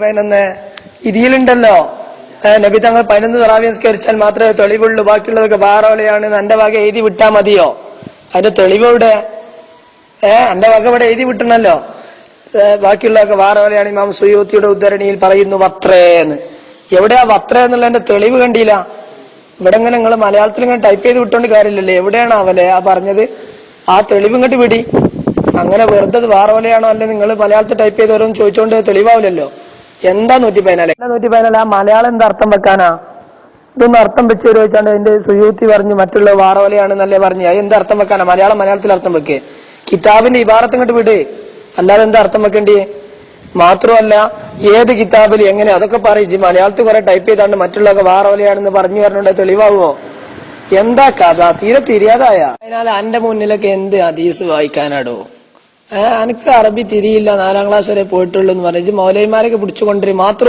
15 ഇതിലുണ്ടല്ലോ നബി തങ്ങൾ 11 തറാവീഹ് നിസ്കരിച്ചാൽ മാത്രമേ തെളിവുള്ളൂ, ബാക്കിയുള്ളതൊക്കെ ബാറോലയാണ് എന്റെ വക എഴുതി വിട്ടാ മതിയോ? അതിന്റെ തെളിവ് എവിടെ? എന്റെ വക ഇവിടെ എഴുതി വിട്ടണല്ലോ, ബാക്കിയുള്ളതൊക്കെ ബാറോലയാണ്. ഇമാം സുയൂത്തിയുടെ ഉദ്ധരണിയിൽ പറയുന്നു വത്രേന്ന്. എവിടെയാ വത്ര എന്നുള്ളതിന്റെ തെളിവ് കണ്ടില്ല. ഇവിടെ ഇങ്ങനെ നിങ്ങൾ മലയാളത്തിൽ ഇങ്ങനെ ടൈപ്പ് ചെയ്ത് വിട്ടോണ്ട് കാര്യമില്ലല്ലേ? എവിടെയാണ് അവലെ ആ പറഞ്ഞത്? ആ തെളിവ് ഇങ്ങോട്ട് വിടി. അങ്ങനെ വെറുതെ ബാറോലയാണോ അല്ലെ നിങ്ങൾ മലയാളത്തിൽ ടൈപ്പ് ചെയ്ത് ഓരോന്ന് ചോദിച്ചോണ്ട് തെളിവാവില്ലല്ലോ. എന്താ 114? ആ മലയാളം എന്താ അർത്ഥം വെക്കാനാ? ഇതൊന്നും അർത്ഥം വെച്ച് ചോദിച്ചാണ്ട് അതിന്റെ സുയൂത്തി പറഞ്ഞു മറ്റുള്ള വാറോലയാണെന്നല്ലേ പറഞ്ഞു. അത് എന്താ അർത്ഥം വെക്കാനാ? മലയാളത്തിൽ അർത്ഥം വെക്കേ. കിതാബിന്റെ ഇബാറത്ത് ഇങ്ങോട്ട് വിട്, അല്ലാതെ എന്താ അർത്ഥം വെക്കേണ്ടിയേ? മാത്രമല്ല ഏത് കിതാബിൽ എങ്ങനെ അതൊക്കെ പറയും. മലയാളത്തിൽ കുറെ ടൈപ്പ് ചെയ്താണ്ട് മറ്റുള്ളതൊക്കെ വാറോലയാണെന്ന് പറഞ്ഞു പറഞ്ഞോണ്ട് തെളിവാകുവോ? എന്താ കഥ? തീരെ തിരിയാതായ. അതിനാൽ എന്റെ മുന്നിലൊക്കെ എന്ത് ഹദീസ് വായിക്കാനാടോ? എനിക്ക് അറബി തിരിയില്ല, 4ാം ക്ലാസ് വരെ പോയിട്ടുള്ളൂ എന്ന് പറഞ്ഞു മൗലവിമാരൊക്കെ പിടിച്ചുകൊണ്ടിരും. മാത്രം